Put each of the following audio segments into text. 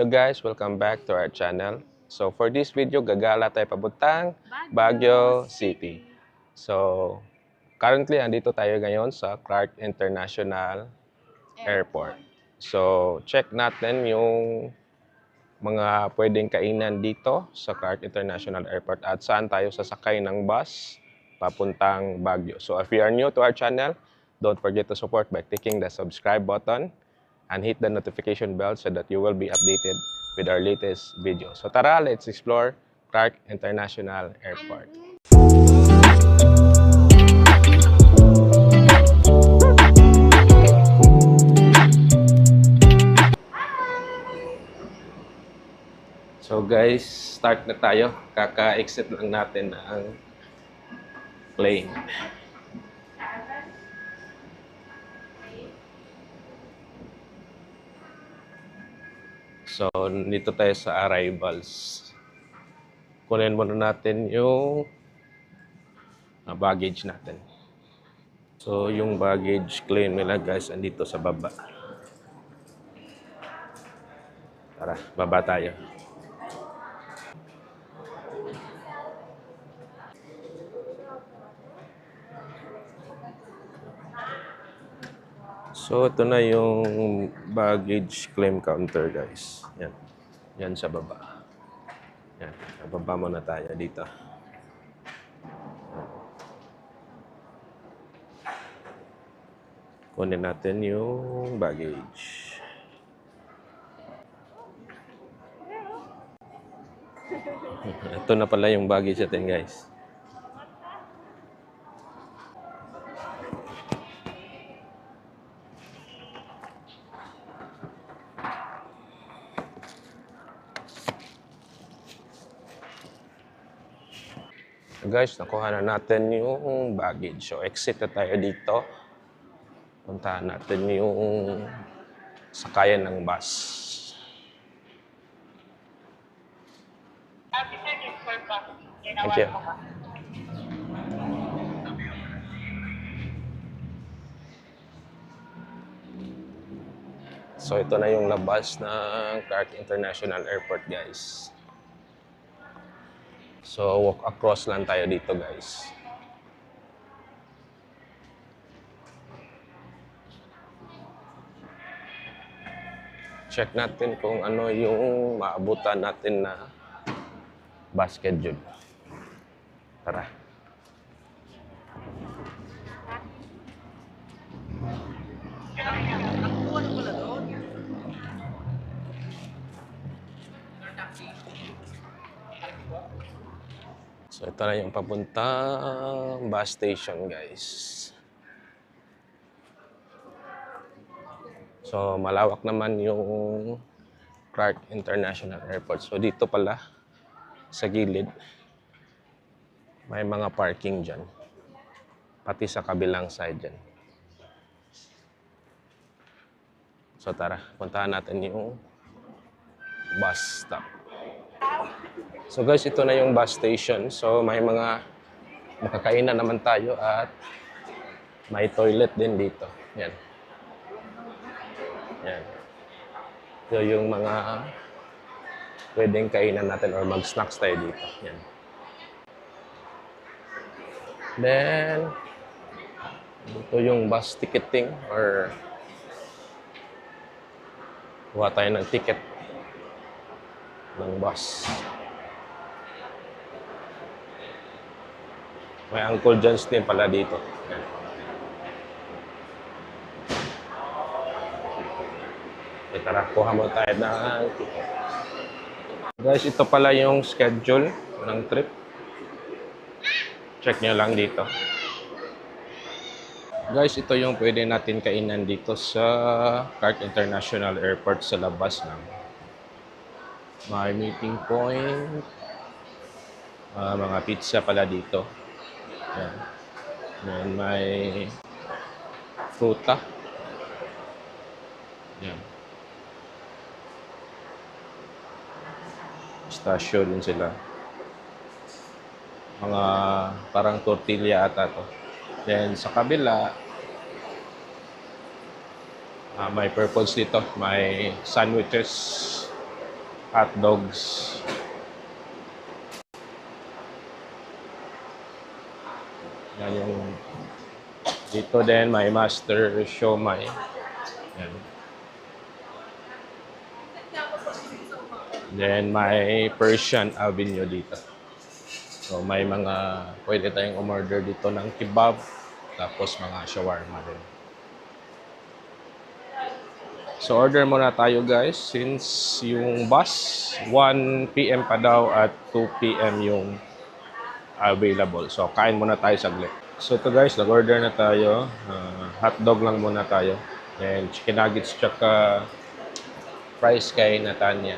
Guys, welcome back to our channel. So for this video, gagala tayo pabuntang Baguio City. So currently andito tayo ngayon sa Clark International Airport. So check natin yung mga pwedeng kainan dito sa Clark International Airport at saan tayo sasakay ng bus papuntang Baguio. So if you are new to our channel, don't forget to support by clicking the subscribe button and hit the notification bell so that you will be updated with our latest video. So tara, let's explore Clark International Airport. So guys, start na tayo. Kaka-exit lang natin ang plane. So, dito tayo sa arrivals. Kunin muna natin yung baggage natin. So, yung baggage claim nila guys, andito sa baba. Tara, baba tayo. So, ito na yung baggage claim counter, guys. Yan. Yan sa baba. Yan. Nababa muna tayo dito. Kunin natin yung baggage. Ito na pala yung baggage natin, guys. Guys, nakuha na natin yung baggage. So, exit na tayo dito. Puntahan natin yung sakayan ng bus. Thank you. So, ito na yung labas ng Clark International Airport, guys. So, walk across lang tayo dito, guys. Check natin kung ano yung maabutan natin na bus schedule. Tara. So, ito na yung papuntang bus station, guys. So, malawak naman yung Clark International Airport. So, dito pala, sa gilid, may mga parking dyan. Pati sa kabilang side dyan. So, tara, puntahan natin yung bus stop. So guys, ito na yung bus station. So may mga makakainan naman tayo at may toilet din dito. Yan. Yan. So yung mga pwedeng kainan natin or mag-snacks tayo dito. Yan. Then, ito yung bus ticketing or kuha tayo ng ticket. ng bus. May Uncle John's din pala dito. Yan. E tara, kuha mo tayo ng ticket. Guys, ito pala yung schedule ng trip. Check nyo lang dito. Guys, ito yung pwede natin kainan dito sa Clark International Airport sa labas ng may meeting point. Mga pizza pala dito. Yan. Then may fruta. Yan. Pistachio din sila. Mga parang tortilla ata to. Then sa kabila, may purpose dito. May sandwiches, hot dogs. Yan yung dito din may master siomai. Yan. Then may Persian Avenue dito. So may mga pwede tayong umorder dito ng kebab, tapos mga shawarma din. So order muna tayo guys since yung bus 1 PM pa daw at 2 PM yung available. So kain muna tayo saglit. So ito guys, nag-order na tayo. Hotdog lang muna tayo. And chicken nuggets tsaka fries kay Natanya.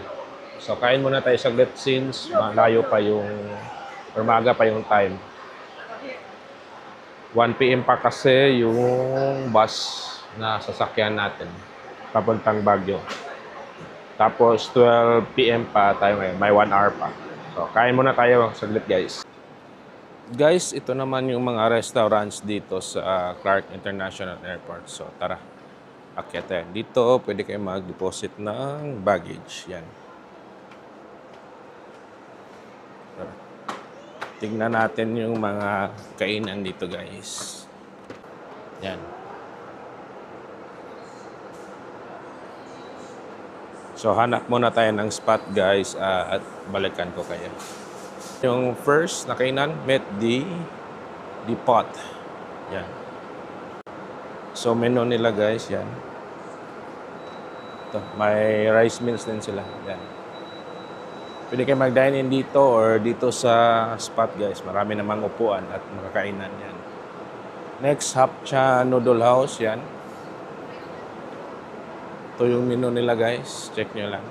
So kain muna tayo saglit since malayo pa yung or maaga pa yung time. 1 PM pa kasi yung bus na sasakyan natin papuntang Baguio. Tapos 12 PM pa tayo ngayon. May 1 hour pa. So kain muna tayo saglit guys. Guys, ito naman yung mga restaurants dito sa Clark International Airport. So tara, akyat tayo. Dito pwede kayo mag-deposit ng baggage. Yan. Tara. Tignan natin yung mga kainan dito guys. Yan. So hanap muna tayo ng spot guys at balikan ko kayo. Yung first na kainan, met the pot. Yan. So menu nila guys, yan. Ito, may rice meals din sila. Yan. Pwede kayo mag-dine in dito or dito sa spot guys. Marami namang upuan at makakainan yan. Next, Hapcha Noodle House, yan. Ito yung menu nila guys. Check nyo lang.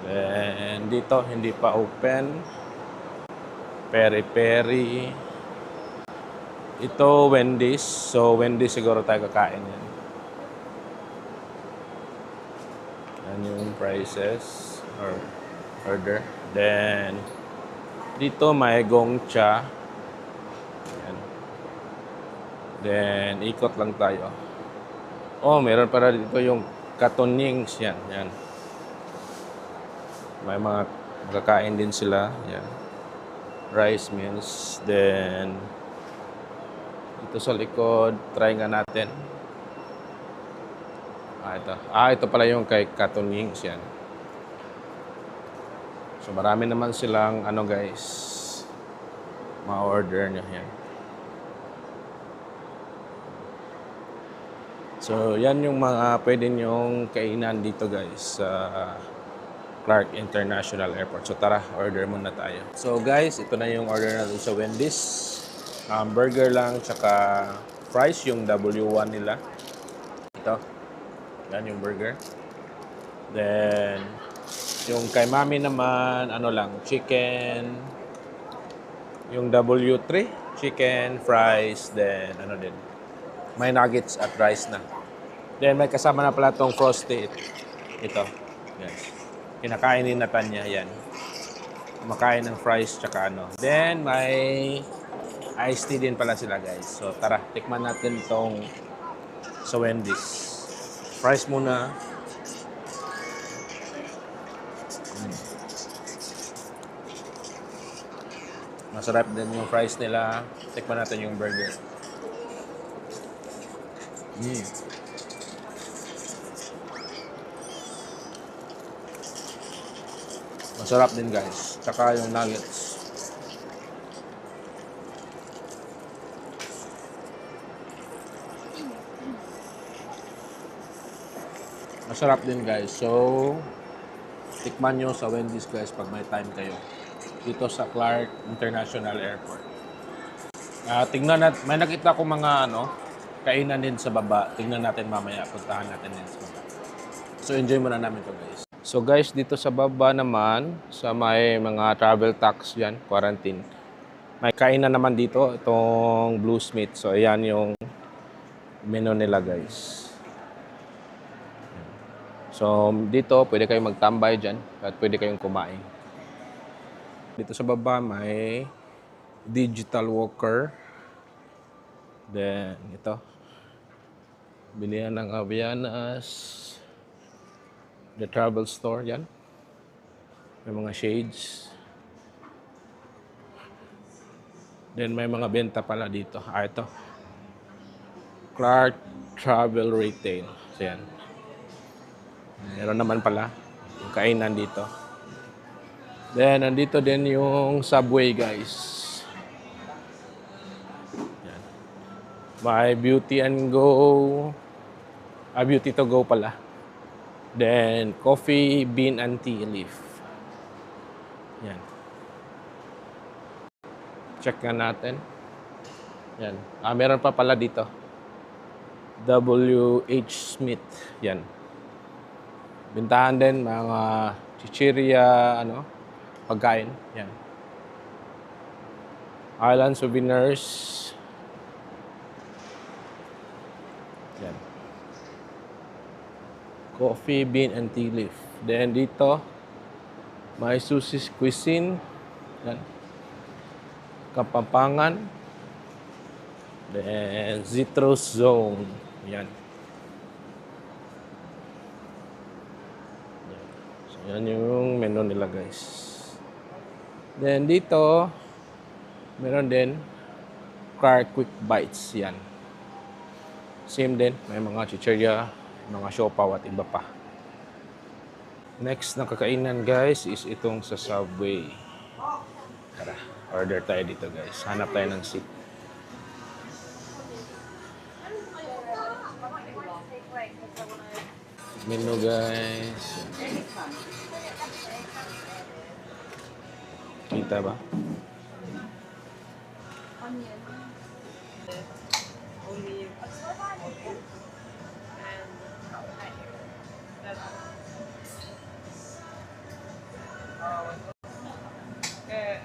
And dito, hindi pa open. Peri-peri. Ito, Wendy's. So, Wendy's siguro tayo kakain yan. Yan yung prices or order. Then, dito may Gongcha. Yan. Then, ikot lang tayo. Oh, meron para dito yung Katonyings. Yan, yan. May mga makakain din sila. Yan. Rice meals. Then, dito sa likod, try nga natin. Ito. Ito pala yung kay Katonyings. Yan. So, marami naman silang, guys, ma-order nyo. Yan. So, yan yung mga pwede nyong kainan dito, guys, sa Clark International Airport. So tara, order muna tayo. So guys, ito na yung order natin sa Wendy's. Burger lang, tsaka fries, yung W1 nila. Ito. Yan yung burger. Then, yung kay Mami naman, chicken. Yung W3, chicken, fries, then din. May nuggets at rice na. Then may kasama na pala tong frosty. Ito. Yes. Kinakain ni Natanya, yan. Kumakain ng fries tsaka Then, may iced tea din pala sila, guys. So, tara, tikman natin tong sa Wendy's. Fries muna. Masarap din yung fries nila. Tikman natin yung burger. Masarap din guys. Tsaka yung nuggets. Masarap din guys. So, tikman nyo sa Wendy's guys pag may time kayo. Dito sa Clark International Airport. Tingnan natin, may nakita ko mga kainan din sa baba. Tingnan natin mamaya, puntahan natin din sa baba. So enjoy muna namin to guys. So guys, dito sa baba naman, sa may mga travel tax yan, quarantine. May kainan naman dito, itong Blue Smith. So ayan yung menu nila guys. So dito, pwede kayong magtambay dyan at pwede kayong kumain. Dito sa baba may digital walker. Then ito. Bilihan ng Avianas. The travel store yan. May mga shades. Then may mga benta pala dito. Ito. Clark Travel Retail. So yan. Meron naman pala yung kainan dito. Then, nandito din yung Subway, guys. Yan. May Beauty and Go. Beauty to Go pala. Then, Coffee, Bean, and Tea Leaf. Yan. Check nga natin. Yan. Meron pa pala dito. W.H. Smith. Yan. Bintahan din mga chichirya, pagkain. Yan. Island Souvenirs. Yan. Coffee, Bean, and Tea Leaf. Then dito, may Susie's Cuisine. Yan. Kapampangan. Then Citrus Zone. Yan. So, yan yung menu nila guys. Then dito, meron din Clark Quick Bites. Yan. Same din. May mga chichirya, mga siopaw at iba pa. Next na kakainan guys is itong sa Subway. Tara, order tayo dito guys. Hanap tayo ng seat. Menu guys. Kita ba?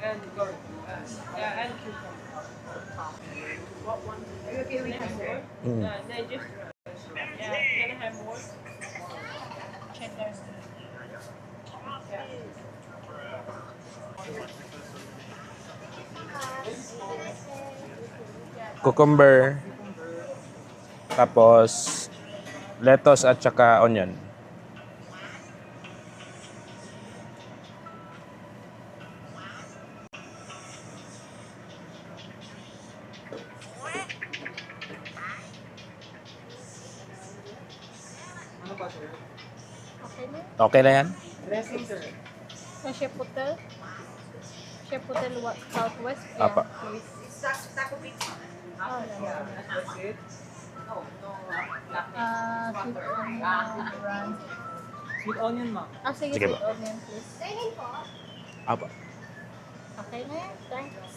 And go. And cucumber. What one? Okay, we have more. They just. Yeah, can I have more? Cheddar. Yeah. Cucumber. Tapos lettuce at saka onion. Okay na? Okay na yan? Dressing, sir. Chef Hotel. Chef Hotel Southwest. Apa. Please. Taco pizza. Oh, that's it. Sweet onion brand. Sweet onion, ma'am. Sige, Sige sweet po. onion, please. Apa. Okay na yan. Thanks.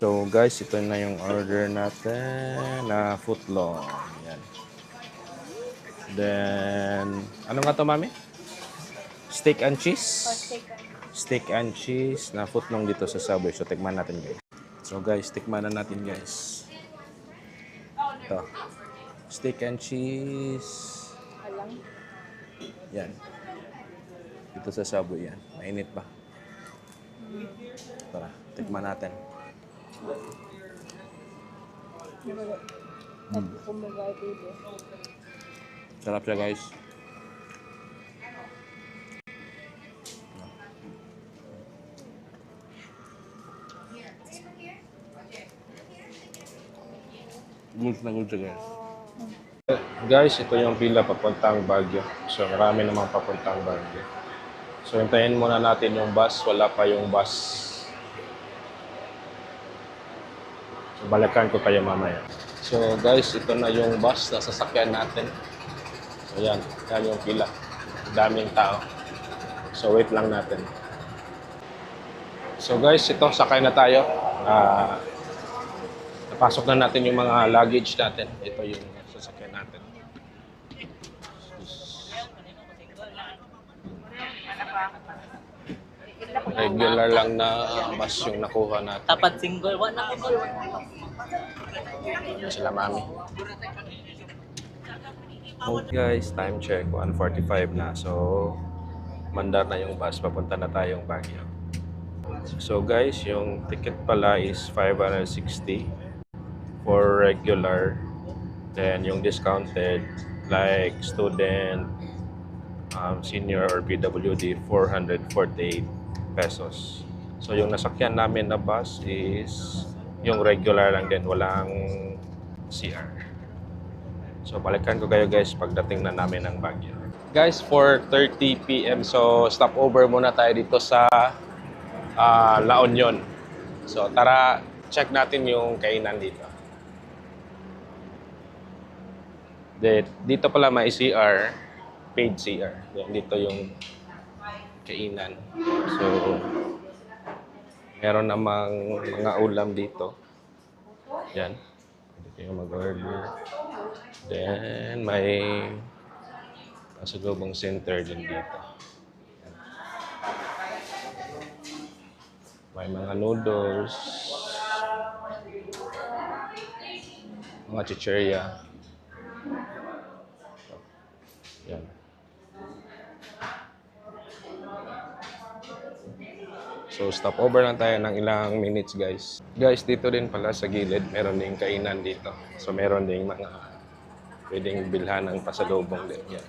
So guys, ito na yung order natin na footlong. Yan. Then, ano nga to mami? Steak and cheese? Steak and cheese na footlong dito sa Subway. So, tikman natin guys. So guys, tikman na natin guys. Ito. Steak and cheese. Alang. Yan. Dito sa Subway yan. Mainit pa. Tara, tikman natin. Sarap siya guys. Good na good siya guys. Guys, ito yung pila papuntang Baguio. So marami namang papuntang Baguio. So, hintayin muna natin yung bus. Wala pa yung bus. So, balikan ko kayo mamaya. So, guys, ito na yung bus na sasakyan natin. So, yan. Yan yung pila. Daming tao. So, wait lang natin. So, guys, ito. Sakay na tayo. Napasok na natin yung mga luggage natin. Ito yung sasakyan natin. Regular lang na bus yung nakuha natin. Tapat single. Wala na single. Sila mami. Guys, time check. 1:45 na. So, mandar na yung bus. Papunta na tayong Baguio. So guys, yung ticket pala is 560 for regular. Then yung discounted, like student, senior or PWD, 448 pesos. So yung nasakyan namin na bus is yung regular lang din, walang CR. So balikan ko kayo guys pagdating na namin ng Baguio. Guys, 4:30 PM, so stopover muna tayo dito sa La Union. So tara, check natin yung kainan dito. Dito pala may CR, paid CR. Dito yung kainan. So meron namang mga ulam dito. Yan. Dito yung mag-order. Then may pasalubong center din dito. May mga noodles, mga chicheria. Yan. So, stop over lang tayo ng ilang minutes, guys. Guys, dito din pala sa gilid, meron ding kainan dito. So, meron ding mga pwedeng bilhan ng pasalubong din. Yan.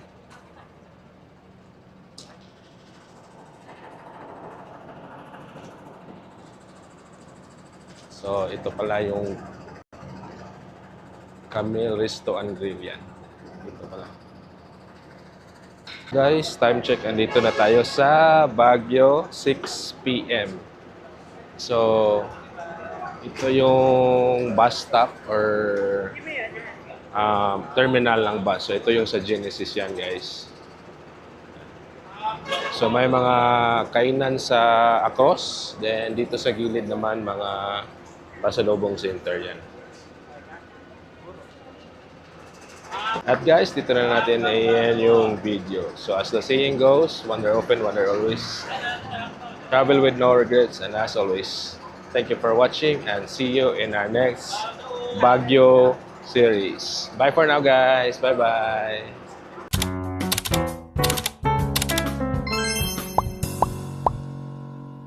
So, ito pala yung Camille Resto and Grill yan. Ito pala. Guys, time check. Andito na tayo sa Baguio, 6 PM. So, ito yung bus stop or terminal ng bus. So, ito yung sa Genesis yan, guys. So, may mga kainan sa across. Then, dito sa gilid naman, mga pasalubong center yan. At guys, dito na natin ayan yung video. So as the saying goes, wonder open, wonder always. Travel with no regrets, and as always, thank you for watching and see you in our next Baguio series. Bye for now guys. Bye-bye.